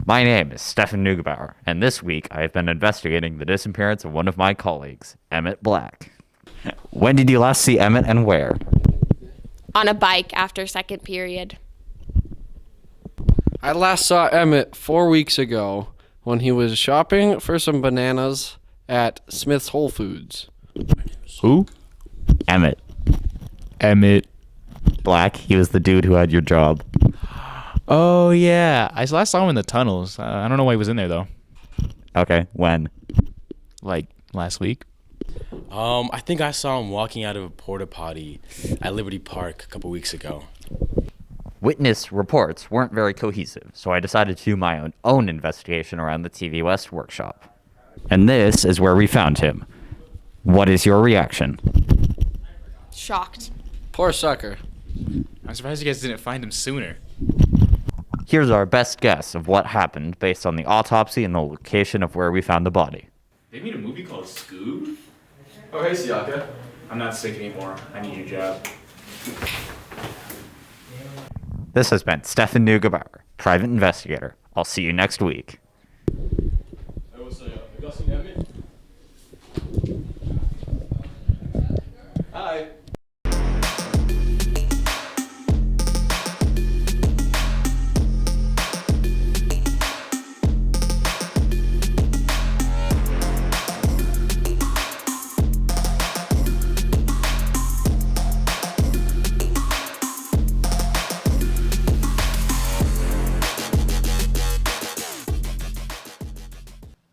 My name is Stefan Neugebauer, and this week I have been investigating the disappearance of one of my colleagues, Emmett Black. When did you last see Emmett and where? On a bike after second period. I last saw Emmett 4 weeks ago when he was shopping for some bananas at Smith's Whole Foods. Who? Emmett. Emmett. Black, he was the dude who had your job. Oh, yeah. I last saw him in the tunnels. I don't know why he was in there, though. Okay, when? Like, last week? I think I saw him walking out of a porta potty at Liberty Park a couple weeks ago. Witness reports weren't very cohesive, so I decided to do my own investigation around the TV West workshop. And this is where we found him. What is your reaction? Shocked. Poor sucker. I'm surprised you guys didn't find him sooner. Here's our best guess of what happened based on the autopsy and the location of where we found the body. They made a movie called Scoob? Oh, hey, Siaka. I'm not sick anymore. I need a job. This has been Stefan Neugebauer, private investigator. I'll see you next week. Hi.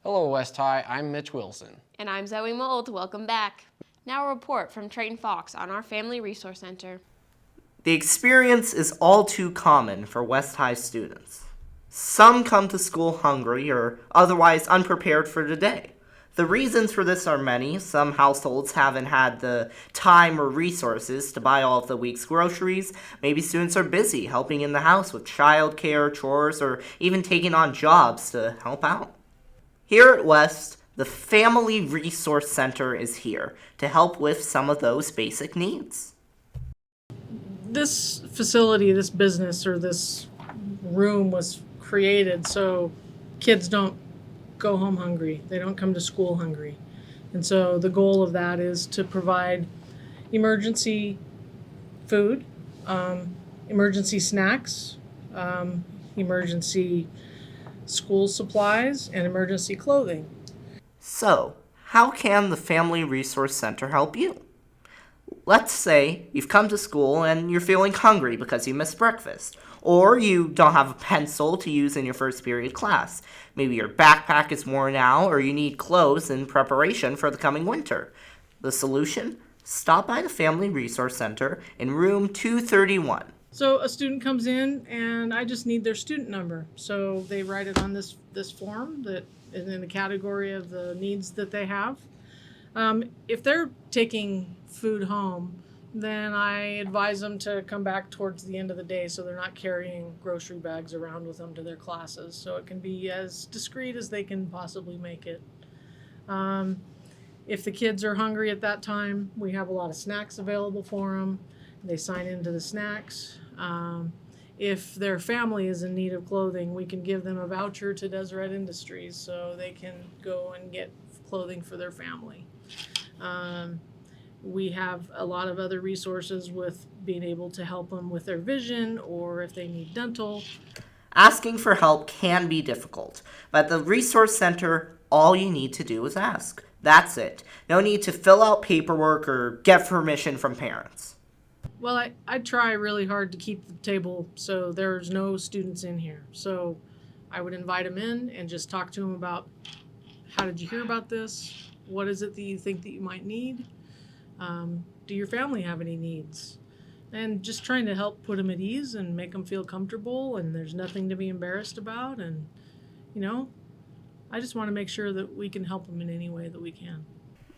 Hello, West High. I'm Mitch Wilson. And I'm Zoe Mold. Welcome back. Now a report from Trayton Fox on our Family Resource Center. The experience is all too common for West High students. Some come to school hungry or otherwise unprepared for the day. The reasons for this are many. Some households haven't had the time or resources to buy all of the week's groceries. Maybe students are busy helping in the house with childcare, chores, or even taking on jobs to help out. Here at West, the Family Resource Center is here to help with some of those basic needs. This facility, this business, or this room was created so kids don't go home hungry. They don't come to school hungry. And so the goal of that is to provide emergency food, emergency snacks, emergency school supplies, and emergency clothing. So, how can the Family Resource Center help you? Let's say you've come to school and you're feeling hungry because you missed breakfast, or you don't have a pencil to use in your first period class. Maybe your backpack is worn out, or you need clothes in preparation for the coming winter. The solution? Stop by the Family Resource Center in room 231. So a student comes in and I just need their student number. So they write it on this form that is in the category of the needs that they have. If they're taking food home, then I advise them to come back towards the end of the day so they're not carrying grocery bags around with them to their classes. So it can be as discreet as they can possibly make it. If the kids are hungry at that time, we have a lot of snacks available for them. They sign into the snacks. If their family is in need of clothing, we can give them a voucher to Deseret Industries so they can go and get clothing for their family. We have a lot of other resources with being able to help them with their vision or if they need dental. Asking for help can be difficult, but at the Resource Center, all you need to do is ask. That's it. No need to fill out paperwork or get permission from parents. Well, I try really hard to keep the table so there's no students in here. So I would invite them in and just talk to them about how did you hear about this? What is it that you think that you might need? Do your family have any needs? And just trying to help put them at ease and make them feel comfortable and there's nothing to be embarrassed about. And, I just want to make sure that we can help them in any way that we can.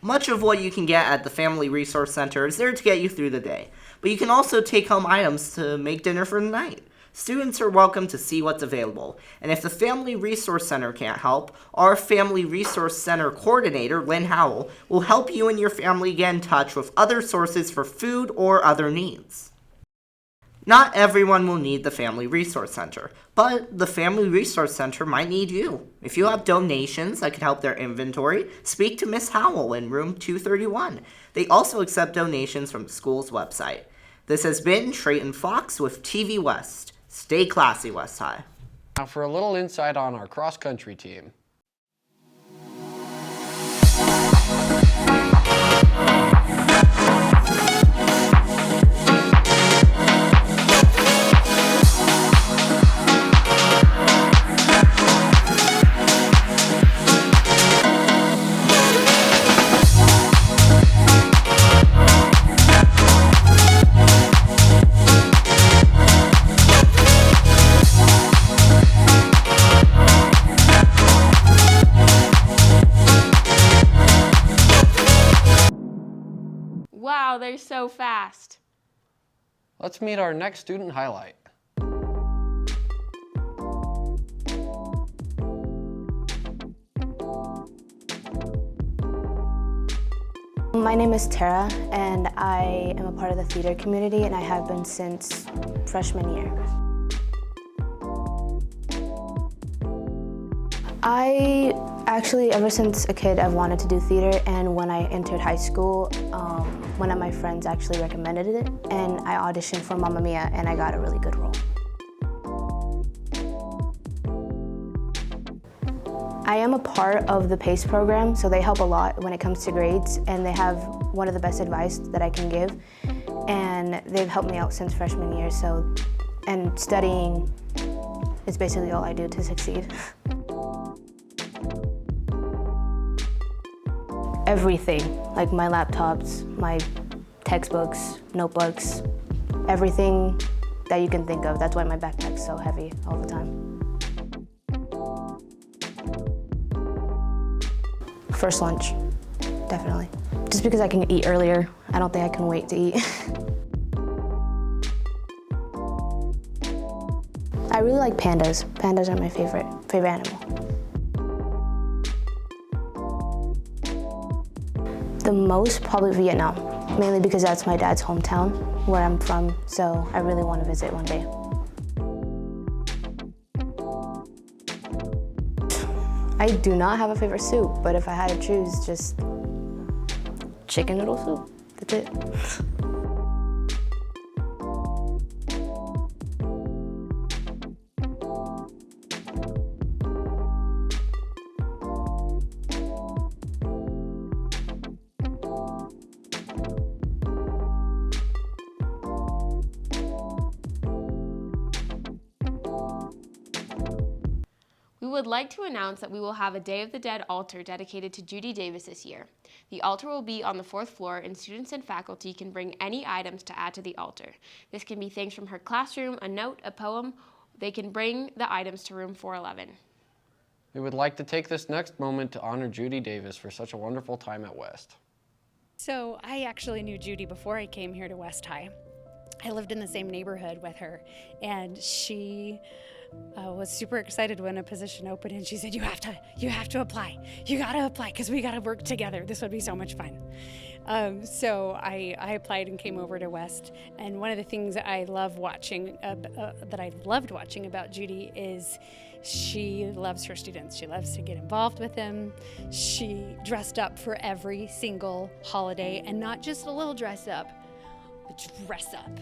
Much of what you can get at the Family Resource Center is there to get you through the day, but you can also take home items to make dinner for the night. Students are welcome to see what's available, and if the Family Resource Center can't help, our Family Resource Center coordinator, Lynn Howell, will help you and your family get in touch with other sources for food or other needs. Not everyone will need the Family Resource Center, but the Family Resource Center might need you. If you have donations that could help their inventory, speak to Miss Howell in room 231. They also accept donations from the school's website. This has been Trayton Fox with TV West. Stay classy, West High. Now for a little insight on our cross-country team. Wow, they're so fast. Let's meet our next student highlight. My name is Tara, and I am a part of the theater community, and I have been since freshman year. I actually, ever since a kid, I've wanted to do theater, and when I entered high school, one of my friends actually recommended it, and I auditioned for Mamma Mia, and I got a really good role. I am a part of the PACE program, so they help a lot when it comes to grades, and they have one of the best advice that I can give, and they've helped me out since freshman year, and studying is basically all I do to succeed. Everything, like my laptops, my textbooks, notebooks, everything that you can think of. That's why my backpack's so heavy all the time. First lunch, definitely. Just because I can eat earlier, I don't think I can wait to eat. I really like pandas. Pandas are my favorite animal. The most, probably Vietnam, mainly because that's my dad's hometown, where I'm from, so I really want to visit one day. I do not have a favorite soup, but if I had to choose, just chicken noodle soup, that's it. We would like to announce that we will have a Day of the Dead altar dedicated to Judy Davis this year. The altar will be on the 4th floor, and students and faculty can bring any items to add to the altar. This can be things from her classroom, a note, a poem. They can bring the items to room 411. We would like to take this next moment to honor Judy Davis for such a wonderful time at West. So I actually knew Judy before I came here to West High. I lived in the same neighborhood with her, and she was super excited when a position opened, and she said, you have to apply. You gotta apply, because we gotta work together. This would be so much fun. So I applied and came over to West, and one of the things that I love watching, that I loved watching about Judy is she loves her students. She loves to get involved with them. She dressed up for every single holiday, and not just a little dress up, but dress up.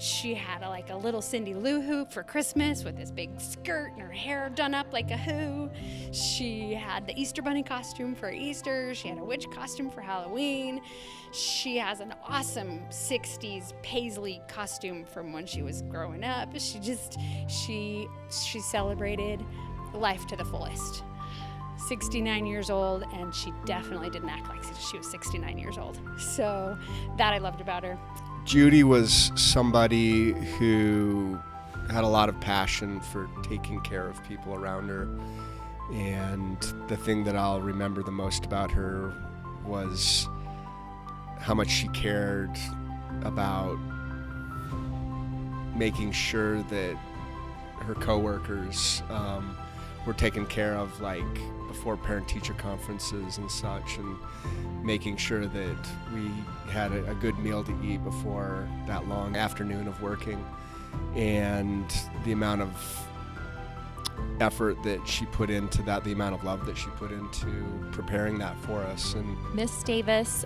She had a little Cindy Lou hoop for Christmas with this big skirt and her hair done up like a who. She had the Easter Bunny costume for Easter. She had a witch costume for Halloween. She has an awesome 60s paisley costume from when she was growing up. She celebrated life to the fullest. 69 years old, and she definitely didn't act like she was 69 years old. So that I loved about her. Judy was somebody who had a lot of passion for taking care of people around her, and the thing that I'll remember the most about her was how much she cared about making sure that her coworkers were taken care of, before parent-teacher conferences and such, and making sure that we had a good meal to eat before that long afternoon of working. and the amount of effort that she put into that, the amount of love that she put into preparing that for us. And Miss Davis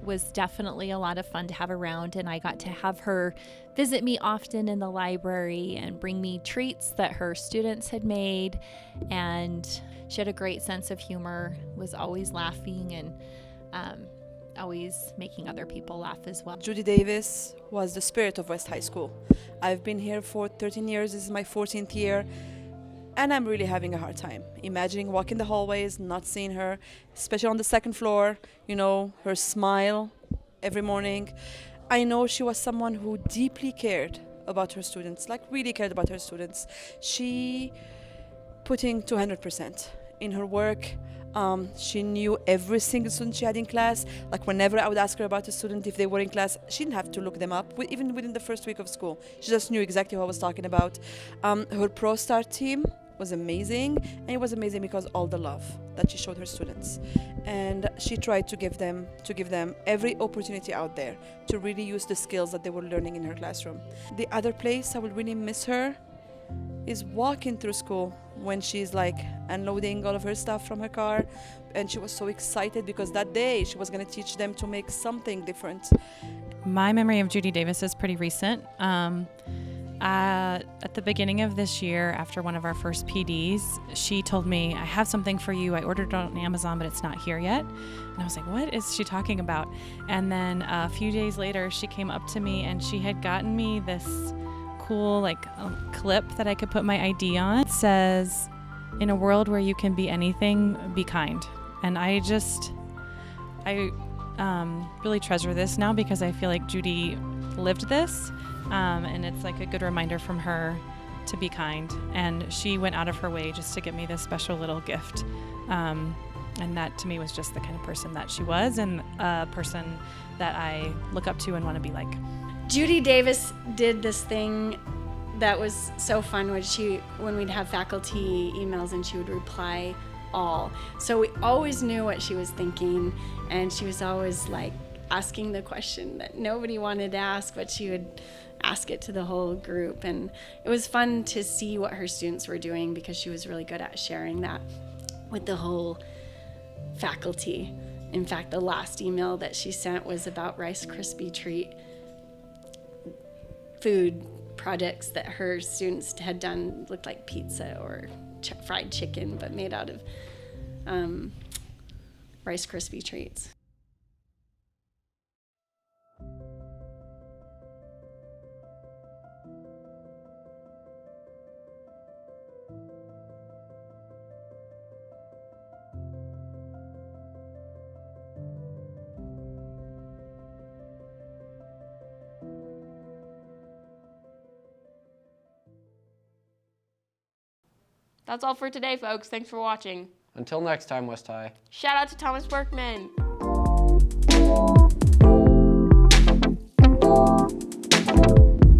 was definitely a lot of fun to have around, and I got to have her visit me often in the library and bring me treats that her students had made, and she had a great sense of humor, was always laughing and always making other people laugh as well. Judy Davis was the spirit of West High School. I've been here for 13 years, this is my 14th year, and I'm really having a hard time imagining walking the hallways, not seeing her, especially on the second floor, you know, her smile every morning. I know she was someone who deeply cared about her students, like really cared about her students. She put in 200% in her work. She knew every single student she had in class. Like whenever I would ask her about a student, if they were in class, she didn't have to look them up, even within the first week of school. She just knew exactly what I was talking about. Her Pro Star team was amazing, and it was amazing because all the love that she showed her students. And she tried to give them every opportunity out there to really use the skills that they were learning in her classroom. The other place I will really miss her is walking through school when she's like unloading all of her stuff from her car, and she was so excited because that day she was going to teach them to make something different. My memory of Judy Davis is pretty recent. At the beginning of this year, after one of our first PDs, she told me, I have something for you. I ordered it on Amazon, but it's not here yet. And I was like, what is she talking about? And then a few days later, she came up to me and she had gotten me this cool clip that I could put my ID on. It says, in a world where you can be anything, be kind. And I really treasure this now because I feel like Judy lived this. And it's like a good reminder from her to be kind. And she went out of her way just to get me this special little gift. And that to me was just the kind of person that she was, and a person that I look up to and want to be like. Judy Davis did this thing that was so fun when we'd have faculty emails and she would reply all. So we always knew what she was thinking, and she was always like asking the question that nobody wanted to ask, but she would ask it to the whole group. And it was fun to see what her students were doing because she was really good at sharing that with the whole faculty. In fact, the last email that she sent was about Rice Krispie treat food projects that her students had done. Looked like pizza or fried chicken, but made out of Rice Krispie treats. That's all for today, folks. Thanks for watching. Until next time, West High. Shout out to Thomas Workman.